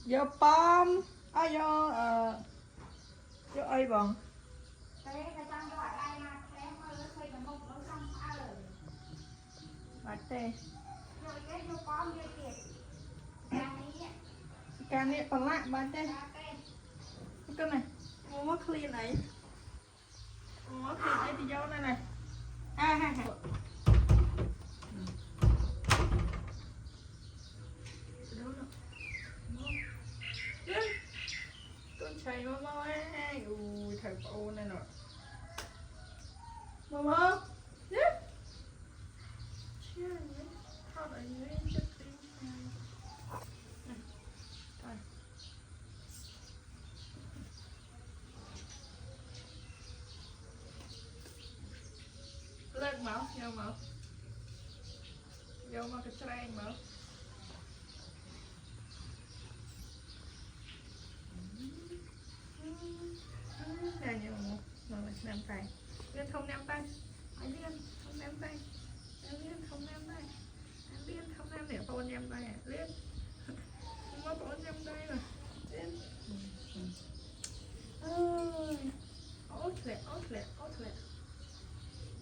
vô bom vô vô ai bọn tê can này còn lại bạn tê cái này mua clean này mua clean này thì vô này này ha con chạy mà mau ấy ui thầy phụ này nọ mà mau lên máu vô mà cái train máu này nhiều mà nắm tay liên không nắm tay anh liên không nắm tay anh liên không nắm tay anh liên không nắm để phone nắm tay liên không có phone nắm tay rồi liên ốt lẹ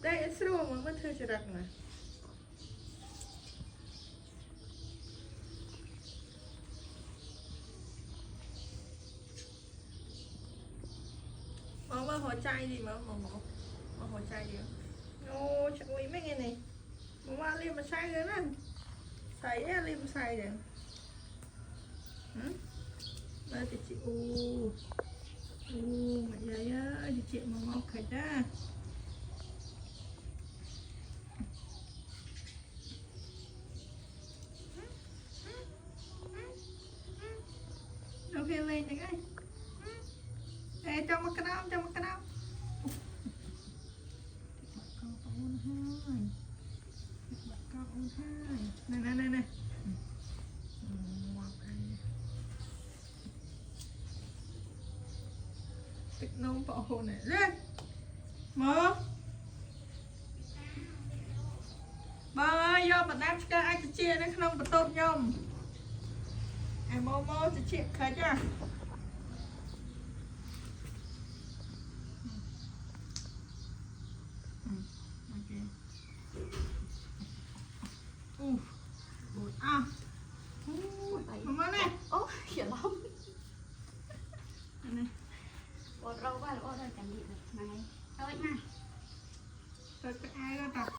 đây sưu mà mất thư cho đặt mà mà hồ chai gì mà hồ chai gì ô chắc mấy cái này mà liêm mà sai rồi nè sai á liêm sai rồi đây thì chị mày vậy á thì chị mà mau khởi ra ok lên này cái ê cho một cái nào này tích nông bỏ hồ này lên mở bà ơi vô bà đám cho ai cho chia nó không bà tốt nhông em mô cho chia khởi cho bột mama này ố dở lắm này bột rau quá là bột rồi chẳng bị được này thôi nha tôi có ai đó tập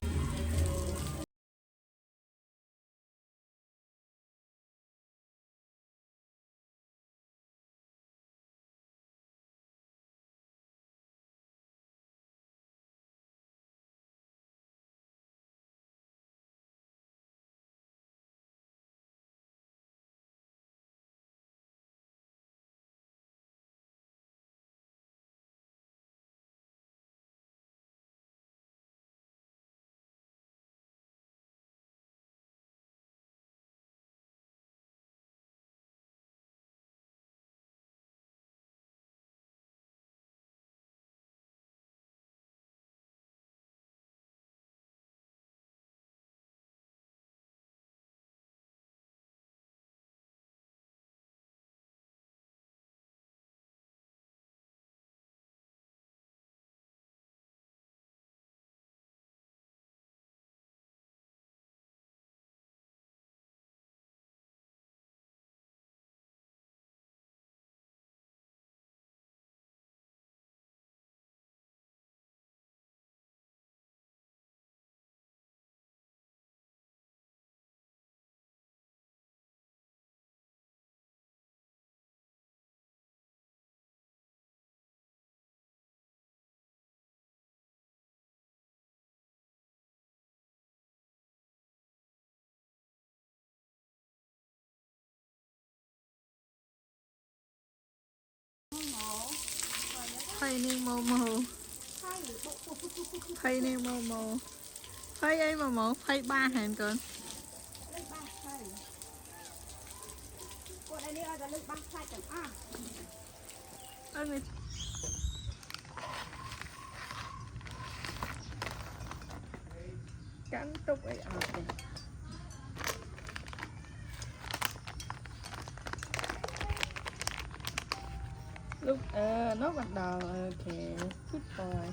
Phay nè màu phay nè màu phay ấy mà phay ba hàng còn cắn tục ấy lúc nó bắt đầu ok good boy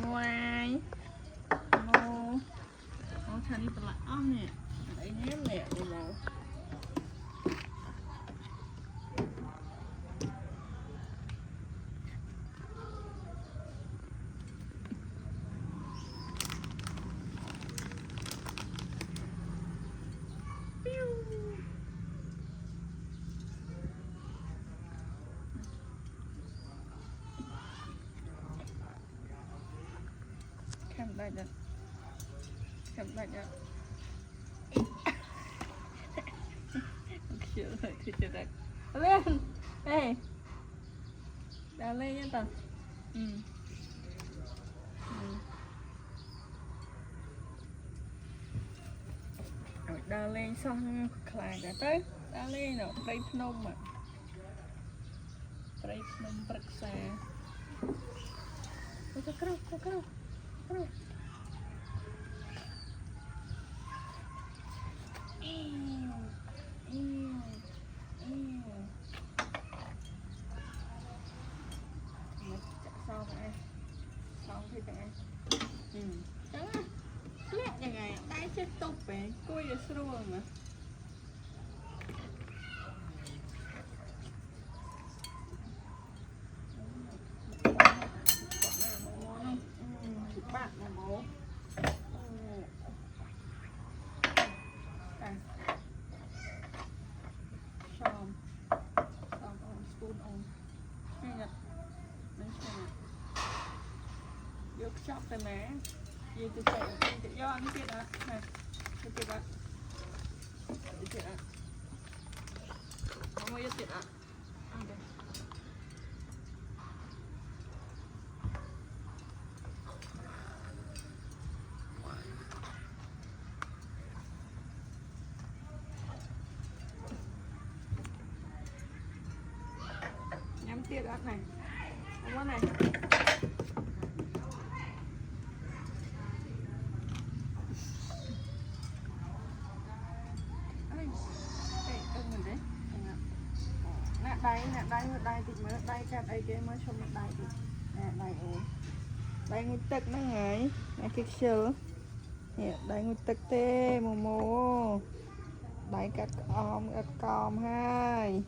ngoài mô thằng đi lại ôm nè đấy nhém nè đi mô Cầm lại được. Cầm lại được. Chịu rồi thì chịu được. Lên. Ê. Đào lên nha tao. Rồi đào lên xong lại cả tới. Đào lên nào, đây Phnom mà. Đây Phnom bật xa. Cô caro. Xong thì bạn trắng á lẹยังไงได้เช็ดตุบไปกุ้ยจะสรวงนะbạn là bố xong on spoon on nghe nhật đến xemយកចប់ទៅណាយើងទៅchạyទៅយកនេះទៀតអត់ណាទៅទៀតអត់ទៅទៀតអត់មកយកទៀតអត់អូខេញ៉ាំទៀតអត់ណាមកណាđai thì mới đai cắt ấy cái mới cho mình đai thì đai ổn đai ngụy tật nó ngay ngay cái sờ nè đai ngụy tật tê mồ đai cắt om hai